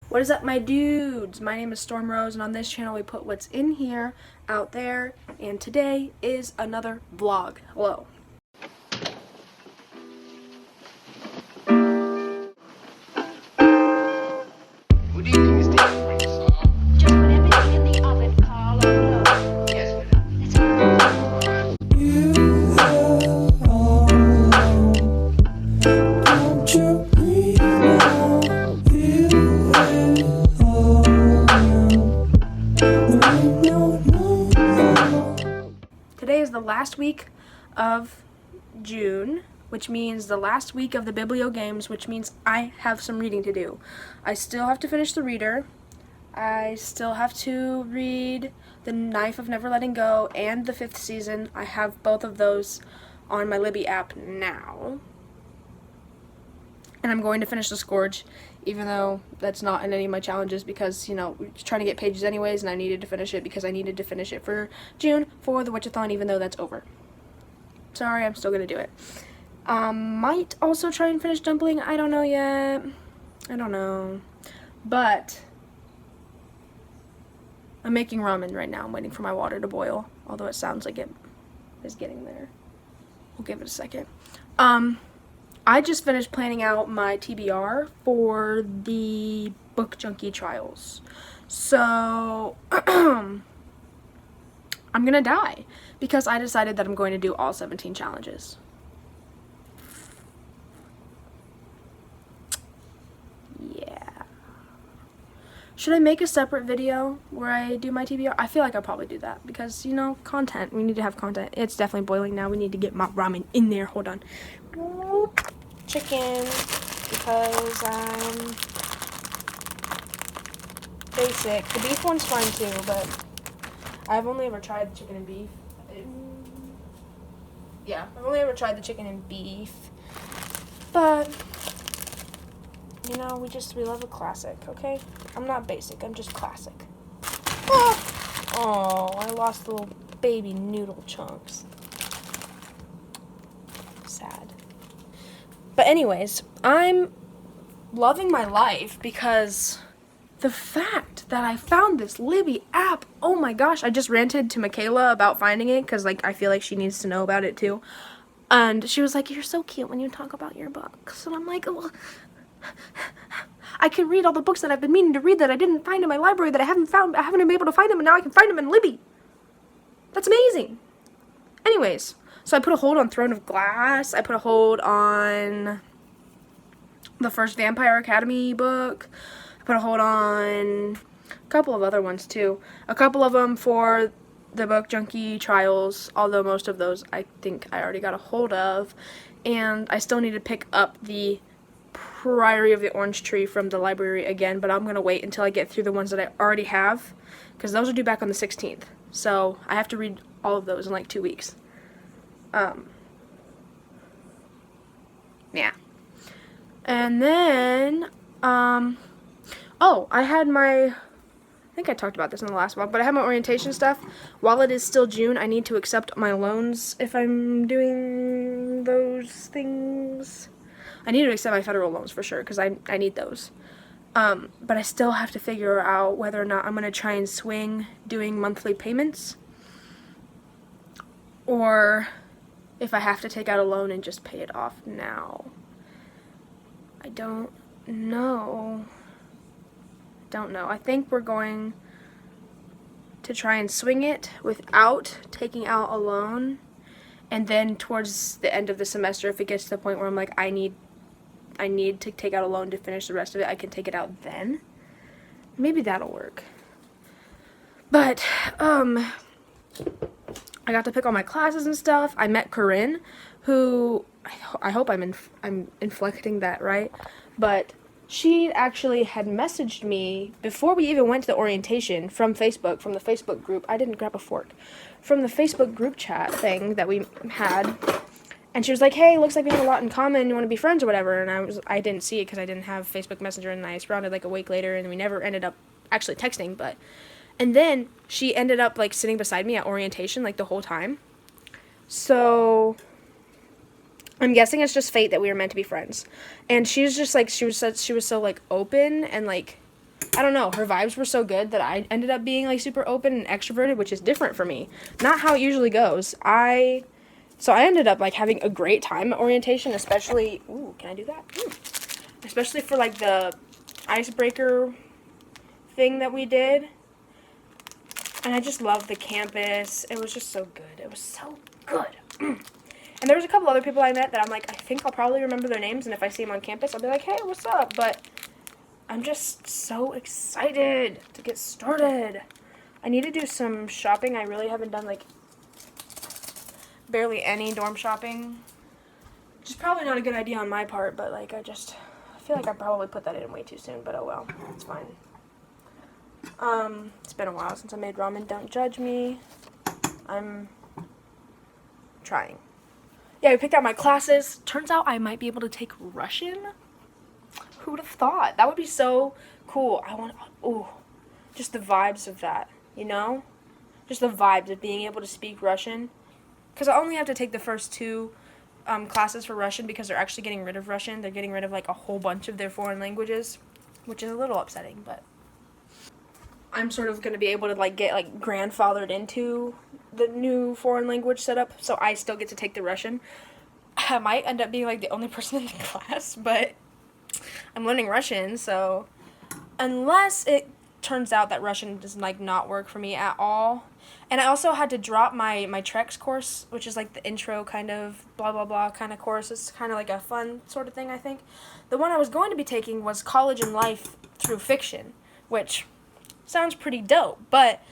What is up, my dudes? My name is Storm Rose, and on this channel we put what's in here out there, and today is another vlog. Hello. What do you think is the Just put everything in the oven, Carl. Oh no. Yes, Today is the last week of June, which means the last week of the biblio games, which means I have some reading to do. I still have to finish the reader. I still have to read The Knife of Never Letting Go and the 5th season. I have both of those on my Libby app now. And I'm going to finish the Scourge, even though that's not in any of my challenges because, we're trying to get pages anyways, and I needed to finish it because I needed to finish it for June for the Witchathon, even though that's over. Sorry, I'm still going to do it. Might also try and finish Dumpling. I don't know yet. I don't know. But I'm making ramen right now. I'm waiting for my water to boil, although it sounds like it is getting there. We'll give it a second. I just finished planning out my TBR for the Book Junkie trials. So, I'm gonna die because I decided that I'm going to do all 17 challenges. Yeah. Should I make a separate video where I do my TBR? I feel like I'll probably do that because, content. We need to have content. It's definitely boiling now. We need to get my ramen in there. Hold on. Chicken, because I'm basic. The beef one's fine too, but I've only ever tried chicken and beef. Yeah, I've only ever tried the chicken and beef. But, we love a classic, okay? I'm not basic, I'm just classic. Oh, I lost the little baby noodle chunks. Sad. But anyways, I'm loving my life because the fact that I found this Libby app, oh my gosh, I just ranted to Michaela about finding it because, I feel like she needs to know about it too. And she was like, "You're so cute when you talk about your books." And I'm like, well, I can read all the books that I've been meaning to read that I didn't find in my library that I haven't been able to find them, and now I can find them in Libby. That's amazing. Anyways, so I put a hold on Throne of Glass. I put a hold on the first Vampire Academy book. I put a hold on a couple of other ones too. A couple of them for the Book Junkie trials, although most of those I think I already got a hold of. And I still need to pick up the Priory of the Orange Tree from the library again, but I'm going to wait until I get through the ones that I already have, because those are due back on the 16th. So I have to read all of those in 2 weeks. Yeah. And then, I had I think I talked about this in the last vlog, but I have my orientation stuff. While it is still June, I need to accept my loans if I'm doing those things. I need to accept my federal loans for sure, because I need those. But I still have to figure out whether or not I'm going to try and swing doing monthly payments, or if I have to take out a loan and just pay it off now. I don't know. I think we're going to try and swing it without taking out a loan, and then towards the end of the semester, if it gets to the point where I'm like, I need to take out a loan to finish the rest of it, I can take it out then. Maybe that'll work. But, I got to pick all my classes and stuff. I met Corinne, who, I hope I'm inflecting that right, but she actually had messaged me before we even went to the orientation from Facebook, from the Facebook group. I didn't grab a fork. From the Facebook group chat thing that we had. And she was like, "Hey, looks like we have a lot in common. You want to be friends or whatever?" And I didn't see it because I didn't have Facebook Messenger, and I responded a week later, and we never ended up actually texting. And then she ended up sitting beside me at orientation the whole time. So I'm guessing it's just fate that we were meant to be friends. And she was just she was so open and I don't know, her vibes were so good that I ended up being like super open and extroverted, which is different for me. Not how it usually goes. So I ended up like having a great time at orientation, especially, ooh, can I do that? Especially for like the icebreaker thing that we did. And I just loved the campus. It was just so good. It was so good. And there was a couple other people I met that I'm like, I think I'll probably remember their names, and if I see them on campus, I'll be like, hey, what's up? But I'm just so excited to get started. I need to do some shopping. I really haven't done, like, barely any dorm shopping. Which is probably not a good idea on my part, but, like, I feel like I probably put that in way too soon, but oh well. It's fine. It's been a while since I made ramen. Don't judge me. I'm trying. Yeah, I picked out my classes. Turns out I might be able to take Russian. Who would have thought? That would be so cool. Just the vibes of that, you know? Just the vibes of being able to speak Russian. Because I only have to take the first two classes for Russian because they're actually getting rid of Russian. They're getting rid of, like, a whole bunch of their foreign languages, which is a little upsetting, but I'm sort of going to be able to, like, get, like, grandfathered into the new foreign language setup, so I still get to take the Russian. I might end up being, like, the only person in the class, but I'm learning Russian, so unless it turns out that Russian does, like, not work for me at all. And I also had to drop my Trex course, which is, like, the intro kind of blah, blah, blah kind of course. It's kind of like a fun sort of thing, I think. The one I was going to be taking was College and Life Through Fiction, which sounds pretty dope, but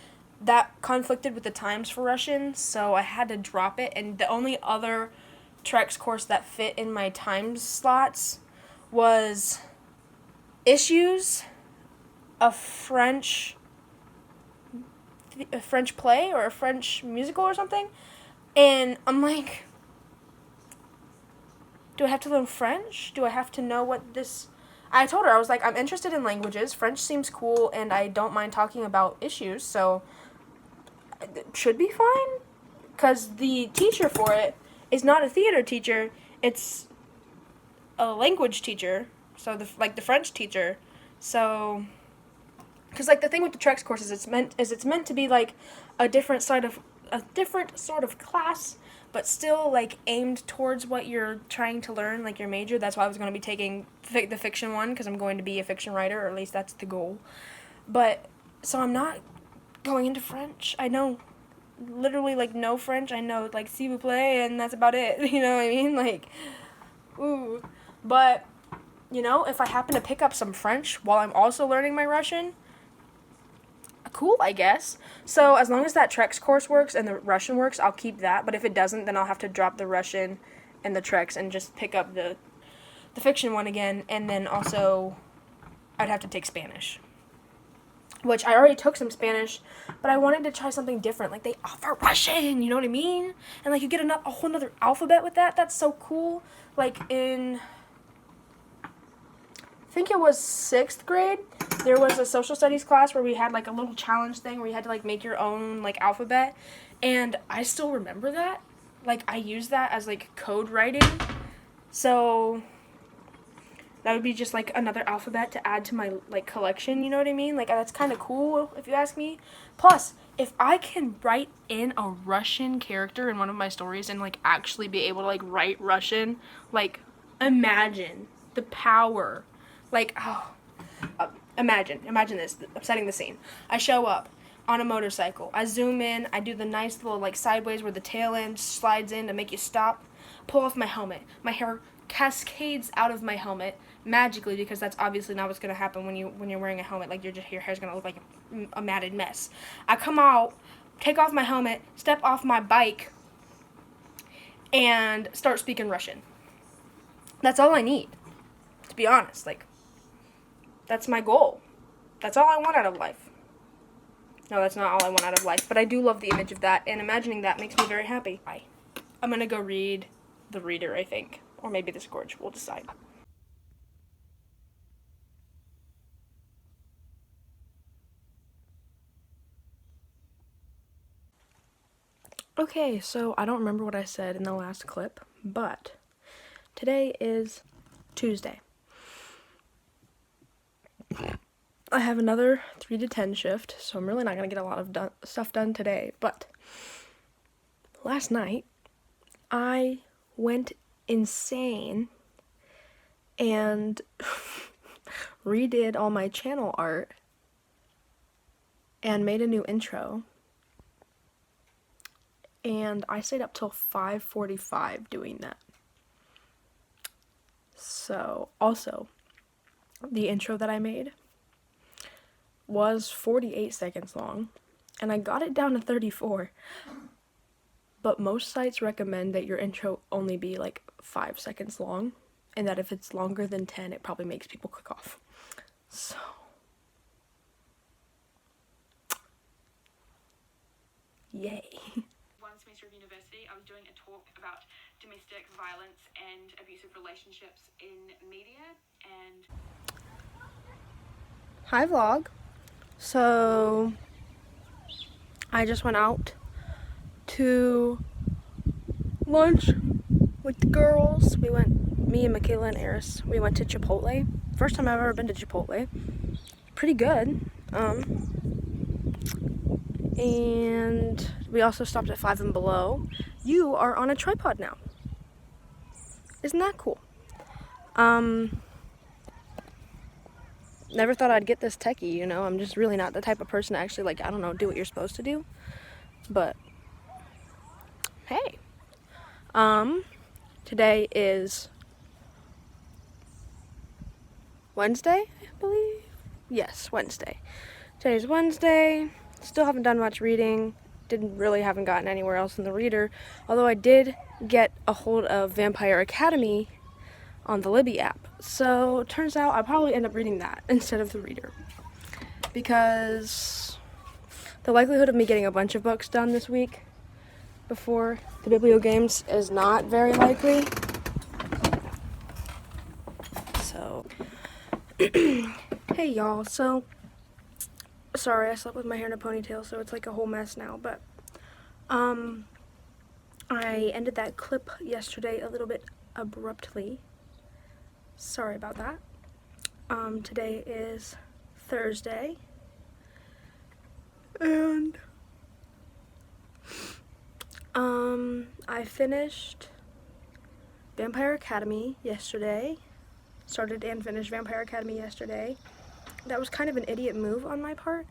that conflicted with the times for Russian, so I had to drop it, and the only other Trex course that fit in my time slots was Issues, a French play or a French musical or something, and I'm like, do I have to learn French? Do I have to know what this... I told her, I was like, I'm interested in languages. French seems cool, and I don't mind talking about issues, so it should be fine. Because the teacher for it is not a theater teacher, it's a language teacher, so the French teacher. So, because, like, the thing with the Trex course is it's meant to be, like, a different sort of class, but still, like, aimed towards what you're trying to learn, like your major. That's why I was going to be taking the fiction one, because I'm going to be a fiction writer, or at least that's the goal. But, so I'm not going into French. I know literally, like, no French. I know, like, s'il vous plaît, and that's about it. You know what I mean? Like, ooh. But, you know, if I happen to pick up some French while I'm also learning my Russian, cool, I guess. So as long as that Trex course works and the Russian works, I'll keep that. But if it doesn't, then I'll have to drop the Russian and the Trex and just pick up the fiction one again. And then also, I'd have to take Spanish, which I already took some Spanish, but I wanted to try something different. Like, they offer Russian, you know what I mean? And, like, you get a whole nother alphabet with that. That's so cool. Like, in... I think it was 6th grade, there was a social studies class where we had, like, a little challenge thing where you had to, like, make your own, like, alphabet, and I still remember that. Like, I used that as, like, code writing, so that would be just, like, another alphabet to add to my, like, collection, you know what I mean? Like, that's kind of cool, if you ask me. Plus, if I can write in a Russian character in one of my stories and, like, actually be able to, like, write Russian, like, imagine the power. Like, imagine this. I'm setting the scene. I show up on a motorcycle. I zoom in. I do the nice little, like, sideways where the tail end slides in to make you stop. Pull off my helmet. My hair cascades out of my helmet magically, because that's obviously not what's going to happen when you're wearing a helmet. Like, your hair's going to look like a matted mess. I come out, take off my helmet, step off my bike, and start speaking Russian. That's all I need, to be honest. Like, that's my goal. That's all I want out of life. No, that's not all I want out of life, but I do love the image of that, and imagining that makes me very happy. I'm gonna go read The Reader, I think. Or maybe The Scourge. We'll decide. Okay, so I don't remember what I said in the last clip, but today is Tuesday. I have another 3 to 10 shift, so I'm really not going to get a lot of stuff done today. But last night, I went insane and redid all my channel art and made a new intro. And I stayed up till 5:45 doing that. So, also, the intro that I made was 48 seconds long, and I got it down to 34. But most sites recommend that your intro only be like 5 seconds long, and that if it's longer than 10, it probably makes people click off. So, yay. One semester of university, I was doing a talk about domestic violence and abusive relationships in media, and Hi vlog. So I just went out to lunch with the girls. Me and Michaela and Eris, we went to Chipotle. First time I've ever been to Chipotle. Pretty good. And we also stopped at Five and Below. You are on a tripod now. Isn't that cool? Never thought I'd get this techie, you know. I'm just really not the type of person to actually, like, I don't know, do what you're supposed to do. But hey. Today is Wednesday, I believe. Yes, Wednesday. Today's Wednesday. Still haven't done much reading. Haven't gotten anywhere else in the reader. Although I did get a hold of Vampire Academy on the Libby app. So it turns out I'll probably end up reading that instead of the reader. Because the likelihood of me getting a bunch of books done this week before the biblio games is not very likely. So, hey y'all, so, sorry I slept with my hair in a ponytail, so it's like a whole mess now, but, I ended that clip yesterday a little bit abruptly. Sorry about that. Today is Thursday, and I finished Vampire Academy yesterday. Started and finished Vampire Academy yesterday. That was kind of an idiot move on my part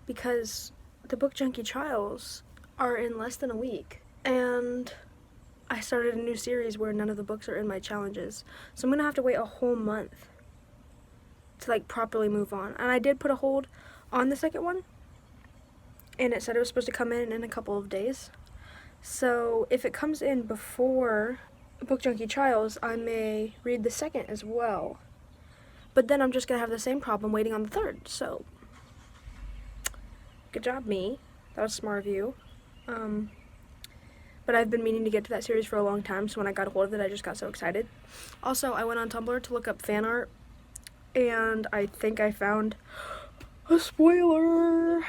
because the Book Junkie trials are in less than a week, and I started a new series where none of the books are in my challenges. So I'm gonna have to wait a whole month to like properly move on. And I did put a hold on the second one, and it said it was supposed to come in a couple of days. So if it comes in before Book Junkie Trials, I may read the second as well. But then I'm just gonna have the same problem waiting on the third. So good job, me. That was smart of you. But I've been meaning to get to that series for a long time, so when I got a hold of it, I just got so excited. Also, I went on Tumblr to look up fan art, and I think I found a spoiler.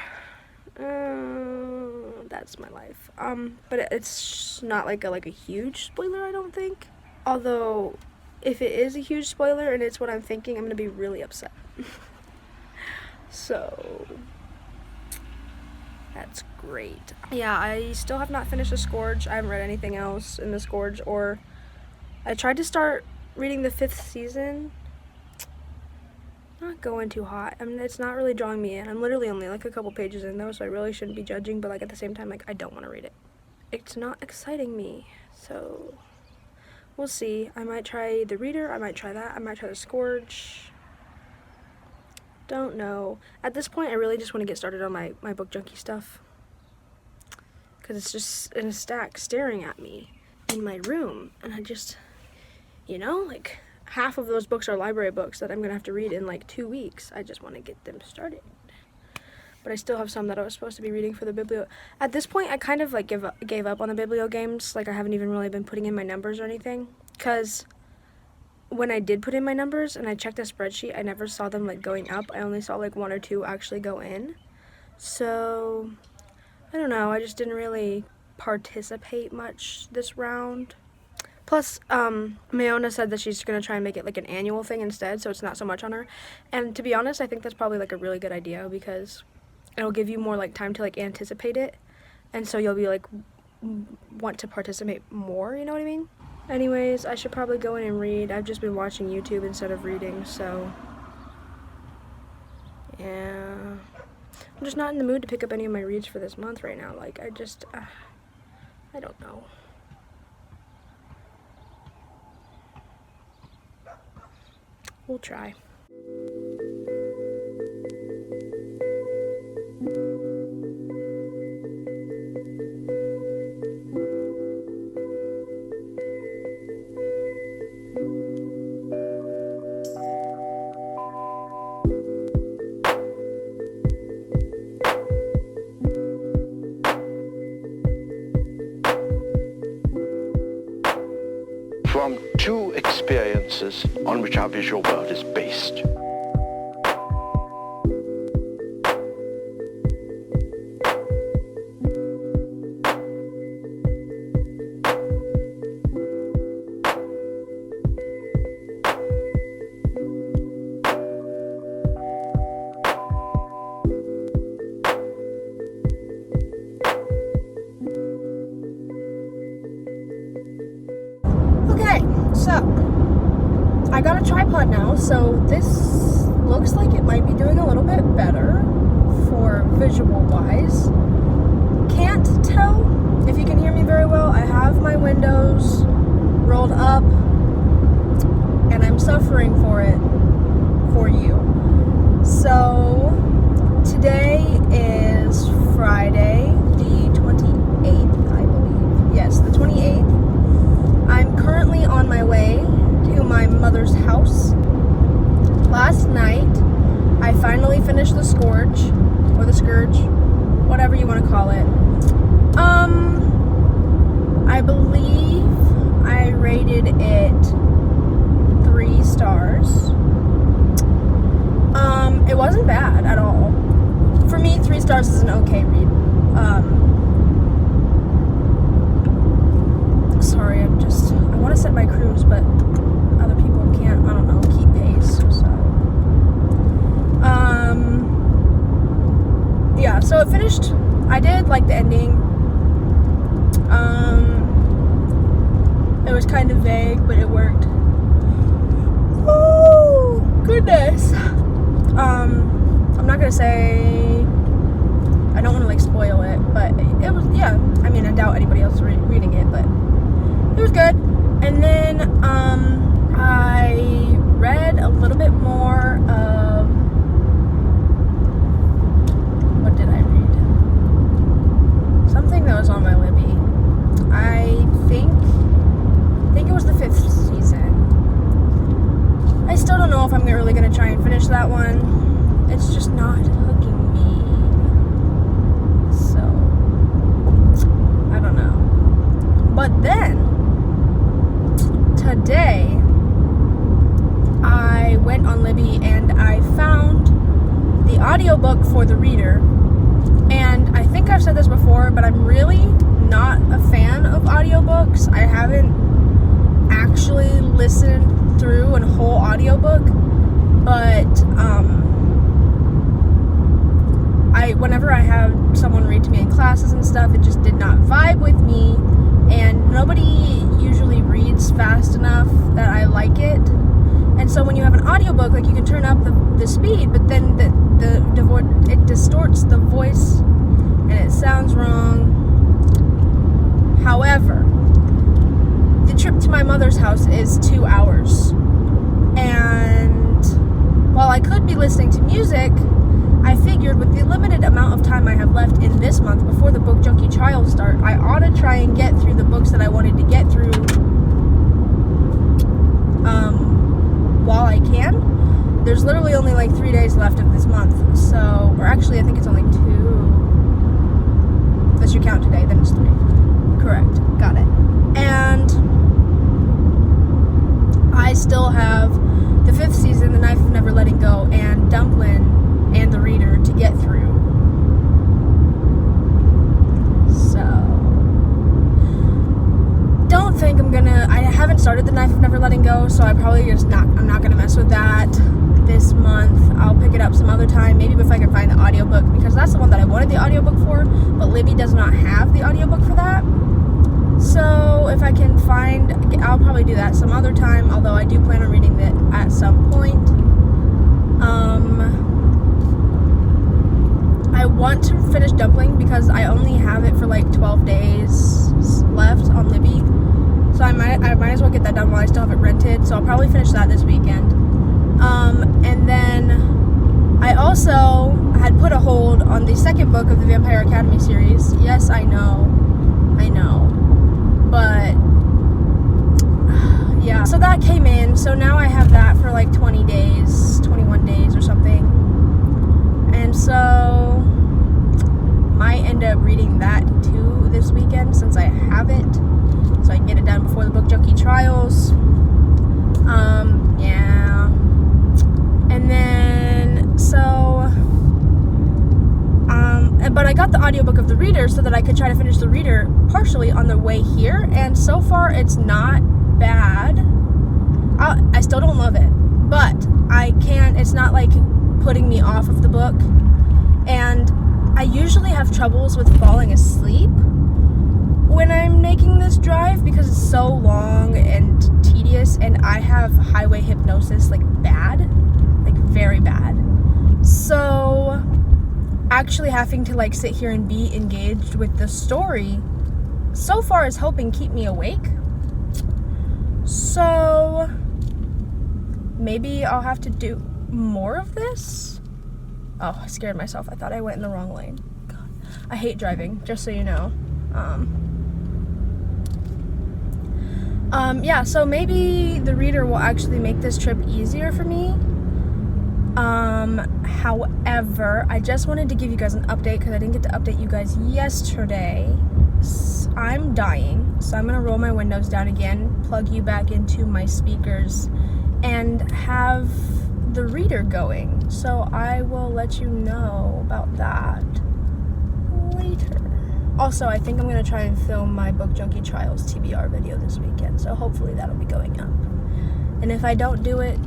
That's my life. But it's not like a huge spoiler, I don't think. Although, if it is a huge spoiler and it's what I'm thinking, I'm gonna be really upset. So, that's great. Yeah, I still have not finished The Scourge. I haven't read anything else in The Scourge, or I tried to start reading the 5th season. Not going too hot. I mean, it's not really drawing me in. I'm literally only like a couple pages in though, so I really shouldn't be judging, but like at the same time, like I don't want to read it. It's not exciting me, so we'll see. I might try the reader, I might try that, I might try The Scourge. Don't know. At this point, I really just want to get started on my Book Junkie stuff, because it's just in a stack staring at me in my room, and I just, you know, like half of those books are library books that I'm gonna have to read in like 2 weeks. I just want to get them started. But I still have some that I was supposed to be reading for the biblio. At this point, I kind of like gave up on the biblio games. Like I haven't even really been putting in my numbers or anything, because when I did put in my numbers and I checked the spreadsheet, I never saw them like going up. I only saw like 1 or 2 actually go in. So I don't know, I just didn't really participate much this round. Plus, Mayona said that she's going to try and make it like an annual thing instead, so it's not so much on her. And to be honest, I think that's probably like a really good idea because it'll give you more like time to like anticipate it. And so you'll be like want to participate more, you know what I mean? Anyways, I should probably go in and read. I've just been watching YouTube instead of reading, so yeah. I'm just not in the mood to pick up any of my reads for this month right now. Like, I don't know. We'll try. From two experiences on which our visual world is based. Okay, so I got a tripod now, so this looks like it might be doing a little bit better for visual wise. Can't tell if you can hear me very well. I have my windows rolled up and I'm suffering for it for you. So today is Friday the 28th, I believe. Yes, the 28th. I'm currently on my way to my mother's house. Last night, I finally finished the Scourge, or the Scourge, whatever you want to call it. I believe I rated it 3 stars. It wasn't bad at all. For me, 3 stars is an okay read. Sorry, I want to set my cruise, but other people can't, I don't know, keep pace, so. Yeah, so it finished. I did like the ending. It was kind of vague, but it worked. Oh, goodness. I'm not gonna say, I don't want to like spoil it, but it was, yeah, I mean, I doubt anybody else is reading it, but it was good. And then I read a little bit more of, what did I read? Something that was on my Libby. I think it was the 5th season. I still don't know if I'm really going to try and finish that one. It's just not hooking me. So, I don't know. But then, today, I went on Libby and I found the audiobook for The Reader. And I think I've said this before, but I'm really not a fan of audiobooks. I haven't actually listened through a whole audiobook, but whenever I have someone read to me in classes and stuff, it just did not vibe with me, and nobody usually reads fast enough that I like it. And so when you have an audiobook, like, you can turn up the speed, but then it distorts the voice and it sounds wrong. However, the trip to my mother's house is 2 hours, and while I could be listening to music, I figured with the limited amount of time I have left in this month before the Book Junkie trials start, I ought to try and get through the books that I wanted to get through while I can. There's literally only like 3 days left of this month, so, or actually I think it's only 2. Unless you count today, then it's 3. Correct, got it. And I still have the 5th season, The Knife of Never Letting Go, and Dumplin' and The Reader to get through. So, don't think I'm gonna, I haven't video, so I'm not gonna mess with that this month. I'll pick it up some other time, maybe if I can find the audiobook, because that's the one that I wanted the audiobook for, but Libby does not have the audiobook for that. So if I can find, I'll probably do that some other time, although I do plan on reading it at some point. I want to finish Dumpling because I only have it for like 12 days left on Libby. So I might as well get that done while I still have it rented. So I'll probably finish that this weekend. And then I also had put a hold on the second book of the Vampire Academy series. Yes, I know. But yeah, so that came in. So now I have that for like 20 days, 21 days or something. And so might end up reading that too this weekend since I have it, so I can get it done before the Book Junkie trials. Yeah. And then but I got the audiobook of the Reader so that I could try to finish the Reader partially on the way here, and so far it's not bad. I still don't love it, but it's not like putting me off of the book. And I usually have troubles with falling asleep when I'm making this drive because it's so long and tedious, and I have highway hypnosis like bad, like very bad. So actually having to like sit here and be engaged with the story so far is helping keep me awake. So maybe I'll have to do more of this. Oh, I scared myself. I thought I went in the wrong lane. God. I hate driving, just so you know. Yeah, so maybe the Reader will actually make this trip easier for me. However, I just wanted to give you guys an update because I didn't get to update you guys yesterday. I'm dying, so I'm gonna roll my windows down again, plug you back into my speakers, and have the Reader going. So I will let you know about that later. Also, I think I'm gonna try and film my Book Junkie Trials TBR video this weekend, so hopefully that'll be going up. And if I don't do it,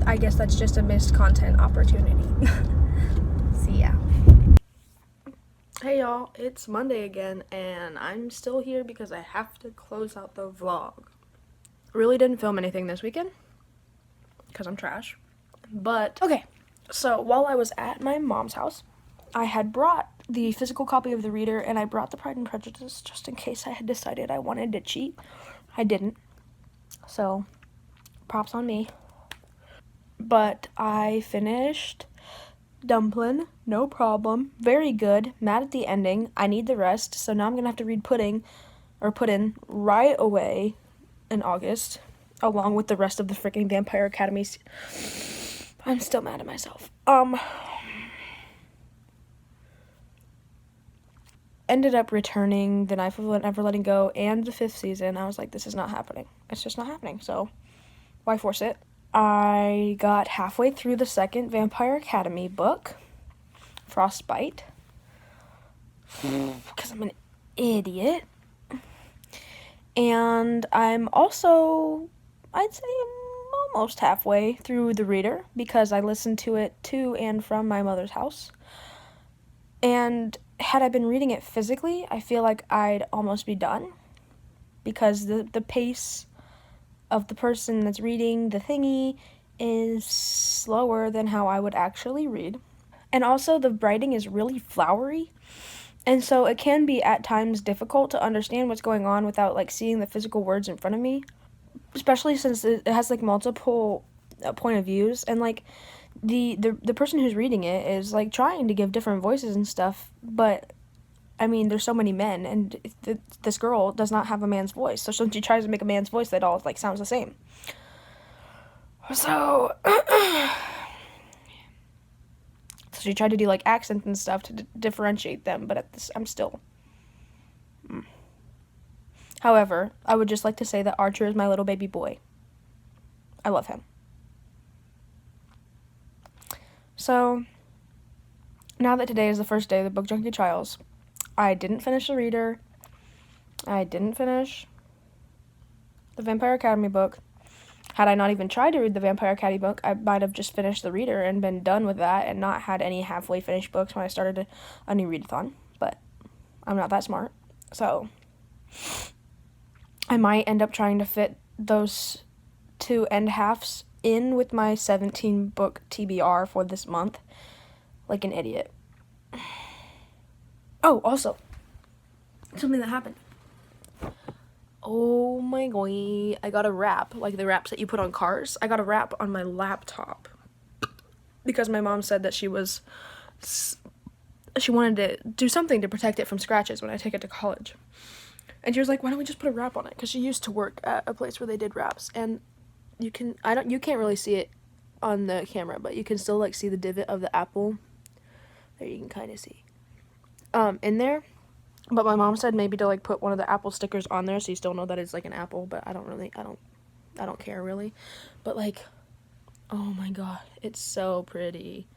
I guess that's just a missed content opportunity. See ya. Hey y'all, it's Monday again, and I'm still here because I have to close out the vlog. Really didn't film anything this weekend because I'm trash. But okay, so while I was at my mom's house, I had brought the physical copy of the Reader, and I brought the Pride and Prejudice just in case I had decided I wanted to cheat. I didn't, so props on me. But I finished Dumpling, no problem, very good, mad at the ending, I need the rest, so now I'm gonna have to read Puddin' right away in August, along with the rest of the freaking Vampire Academy. I'm still mad at myself. Ended up returning The Knife of Never Letting Go and the 5th season. I was like, this is not happening. It's just not happening, so why force it? I got halfway through the second Vampire Academy book, Frostbite, because I'm an idiot. And I'm also, I'd say I'm almost halfway through the Reader because I listened to it to and from my mother's house. And had I been reading it physically, I feel like I'd almost be done because the pace of the person that's reading the thingy is slower than how I would actually read. And also the writing is really flowery, and so it can be at times difficult to understand what's going on without like seeing the physical words in front of me, especially since it has like multiple point of views, and like the person who's reading it is like trying to give different voices and stuff, but I mean, there's so many men, and this girl does not have a man's voice. So when she tries to make a man's voice, that all like sounds the same. So, she tried to do like accents and stuff to differentiate them, but I'm still. However, I would just like to say that Archer is my little baby boy. I love him. So, now that today is the first day of the Book Junkie Trials, I didn't finish the Reader. I didn't finish the Vampire Academy book. Had I not even tried to read the Vampire Academy book, I might have just finished the reader and been done with that and not had any halfway finished books when I started a new readathon. But I'm not that smart. So I might end up trying to fit those 2 end halves in with my 17 book TBR for this month. Like an idiot. Oh, also, something that happened. Oh my god, I got a wrap, like the wraps that you put on cars. I got a wrap on my laptop because my mom said that she wanted to do something to protect it from scratches when I take it to college. And she was like, why don't we just put a wrap on it? Because she used to work at a place where they did wraps, and you can't really see it on the camera, but you can still like see the divot of the apple. There you can kind of see in there. But my mom said maybe to like put one of the apple stickers on there so you still know that it's like an apple, but I don't care really. But like, oh my god, it's so pretty.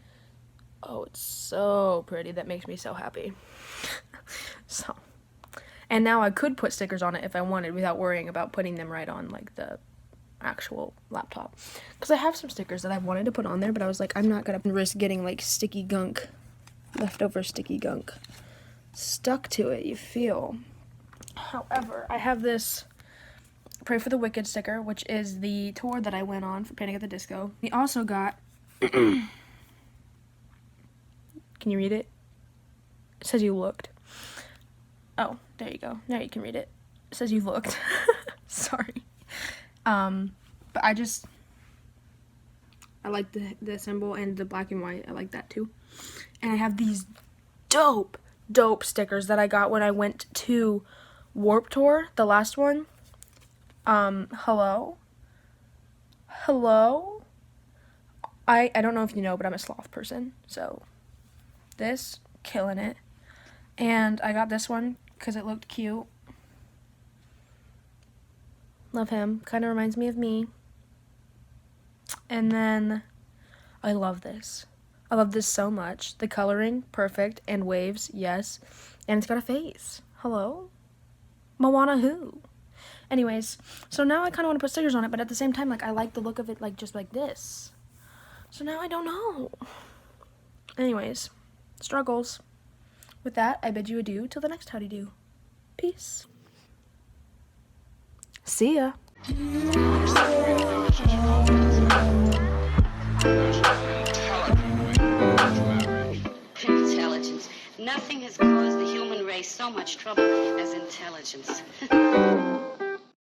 Oh, it's so pretty. That makes me so happy. So, and now I could put stickers on it if I wanted without worrying about putting them right on like the actual laptop. Because I have some stickers that I wanted to put on there, but I was like, I'm not gonna risk getting like sticky gunk, leftover sticky gunk stuck to it, you feel. However, I have this Pray for the Wicked sticker, which is the tour that I went on for Panic at the Disco. We also got can you read it? It says you looked. Oh, there you go. Now you can read it. It says you looked. Sorry. But I like the symbol and the black and white. I like that too. And I have these dope stickers that I got when I went to Warped Tour, the last one. Hello. I don't know if you know, but I'm a sloth person, so this, killing it. And I got this one because it looked cute. Love him. Kind of reminds me of me. And then I love this. I love this so much. The coloring, perfect. And waves, yes. And it's got a face. Hello? Moana who? Anyways, so now I kind of want to put stickers on it, but at the same time, like, I like the look of it, like, just like this. So now I don't know. Anyways, struggles. With that, I bid you adieu till the next Howdy Do. Peace. See ya. Intelligence. Nothing has caused the human race so much trouble as intelligence.